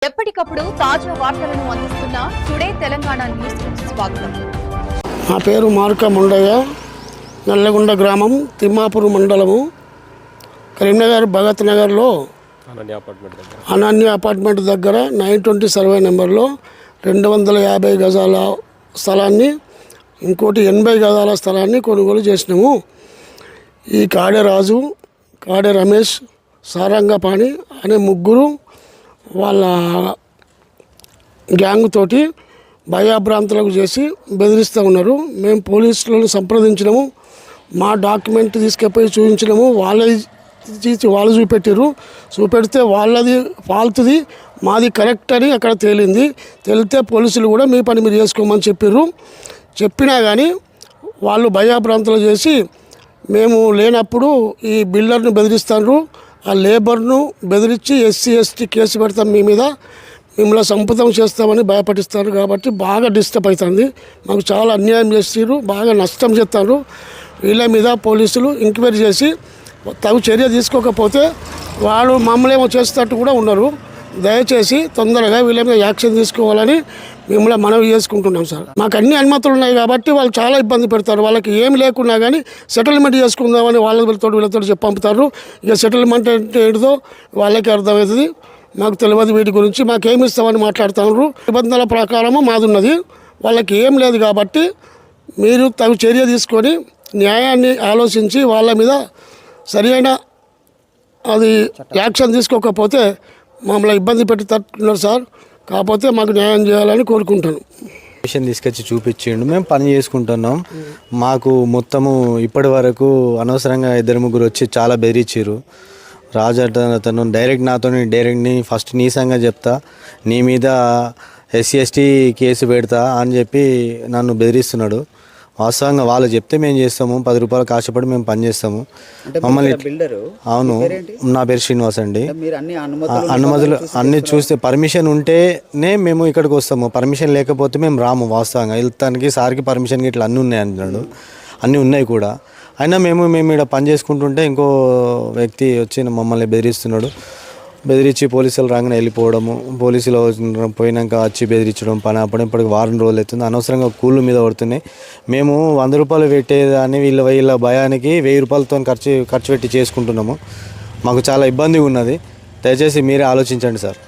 ఎప్పటికప్పుడు తాజా వార్తలను అందిస్తున్న టుడే తెలంగాణ న్యూస్ కు స్వాగతం. నా పేరు మార్క ముండయ్య, నల్లగొండ గ్రామం, తిమ్మాపూర్ మండలము, కరీంనగర్ భగత్ నగర్లో అనన్య అపార్ట్మెంట్ దగ్గర 920 సర్వే నెంబర్లో 250 గజాల స్థలాన్ని, ఇంకోటి 80 గజాల స్థలాన్ని కొనుగోలు చేసినాము. ఈ కాడే రాజు, కాడే రమేష్, సారంగపాణి అనే ముగ్గురు వాళ్ళ గ్యాంగ్ తోటి భయాభ్రాంతులకు చేసి బెదిరిస్తూ ఉన్నారు. మేము పోలీసులను సంప్రదించినాము, మా డాక్యుమెంట్ తీసుకెళ్ళి చూపించినాము. వాళ్ళు చూపెడితే వాళ్ళది ఫాల్తుది, మాది కరెక్ట్ అని అక్కడ తేలింది. తేలితే పోలీసులు కూడా మీ పని మీరు చేసుకోమని చెప్పారు. చెప్పినా కానీ వాళ్ళు భయాభ్రాంతులు చేసి మేము లేనప్పుడు ఈ బిల్డర్ను బెదిరిస్తారు, ఆ లేబర్ను బెదిరించి ఎస్సీ ఎస్టీ కేసు పెడతాం, మీ మీద మిమ్మల్ని సంపుతం చేస్తామని భయపడిస్తారు. కాబట్టి బాగా డిస్టర్బ్ అవుతుంది. మాకు చాలా అన్యాయం చేస్తారు, బాగా నష్టం చేస్తారు. వీళ్ళ మీద పోలీసులు ఎంక్వైరీ చేసి తగు చర్య తీసుకోకపోతే వాళ్ళు మమ్మల్ని ఏమో చేసేటట్టు కూడా ఉన్నారు. దయచేసి తొందరగా వీళ్ళ మీద యాక్షన్ తీసుకోవాలని మిమ్మల్ని మనవి చేసుకుంటున్నాం సార్. మాకు అన్ని అనుమతులు ఉన్నాయి కాబట్టి వాళ్ళు చాలా ఇబ్బంది పెడతారు. వాళ్ళకి ఏమి లేకున్నా కానీ సెటిల్మెంట్ చేసుకుందామని వీళ్ళతో చెప్పి పంపుతారు. ఇక సెటిల్మెంట్ అంటే ఏంటిదో వాళ్ళకి అర్థమవుతుంది, మాకు తెలియదు. వీటి గురించి మాకేమి ఇస్తామని మాట్లాడుతున్నారు. నిబంధనల ప్రకారము మాదున్నది, వాళ్ళకి ఏం లేదు. కాబట్టి మీరు తగు చర్య తీసుకొని న్యాయాన్ని ఆలోచించి వాళ్ళ మీద సరైన అది యాక్షన్ తీసుకోకపోతే మమ్మల్ని ఇబ్బంది పెట్టుతున్నారు సార్. కాకపోతే మాకు న్యాయం చేయాలని కోరుకుంటాను. మిషన్ తీసుకొచ్చి చూపించిండు, మేము పని చేసుకుంటున్నాం. మాకు మొత్తము ఇప్పటి వరకు అనవసరంగా 2-3 వచ్చి చాలా బెదిరించారు. రాజు అతను డైరెక్ట్ని ఫస్ట్ నీ సంగతి చెప్తా, నీ మీద ఎస్సీ ఎస్టీ కేసు పెడతా అని చెప్పి నన్ను బెదిరిస్తున్నాడు. వాస్తవంగా వాళ్ళు చెప్తే మేము చేస్తాము, 10 రూపాయలు కాశపడి మేము పని చేస్తాము. మమ్మల్ని అవును, నా పేరు శ్రీనివాస్ అండి. అనుమతులు అన్నీ చూస్తే పర్మిషన్ ఉంటేనే మేము ఇక్కడికి వస్తాము, పర్మిషన్ లేకపోతే మేము రాము. వాస్తవంగా వెళ్తానికి సార్కి పర్మిషన్ ఇట్లా అన్నీ ఉన్నాయి అంటున్నాడు, అన్నీ ఉన్నాయి కూడా. అయినా మేము ఇక్కడ పని చేసుకుంటుంటే ఇంకో వ్యక్తి వచ్చి మమ్మల్ని బెదిరించి పోలీసులు రాగానే వెళ్ళిపోవడము, పోలీసులు పోయినాక వచ్చి బెదిరించడం, పని అప్పుడు ఇప్పటికి 1 వారం రోజులు అవుతుంది. అనవసరంగా కూళ్ళు మీద పడుతున్నాయి. మేము 100 రూపాయలు పెట్టేదాన్ని వీళ్ళ భయానికి 1000 రూపాయలతో ఖర్చు పెట్టి చేసుకుంటున్నాము. మాకు చాలా ఇబ్బందిగా ఉన్నది. దయచేసి మీరే ఆలోచించండి సార్.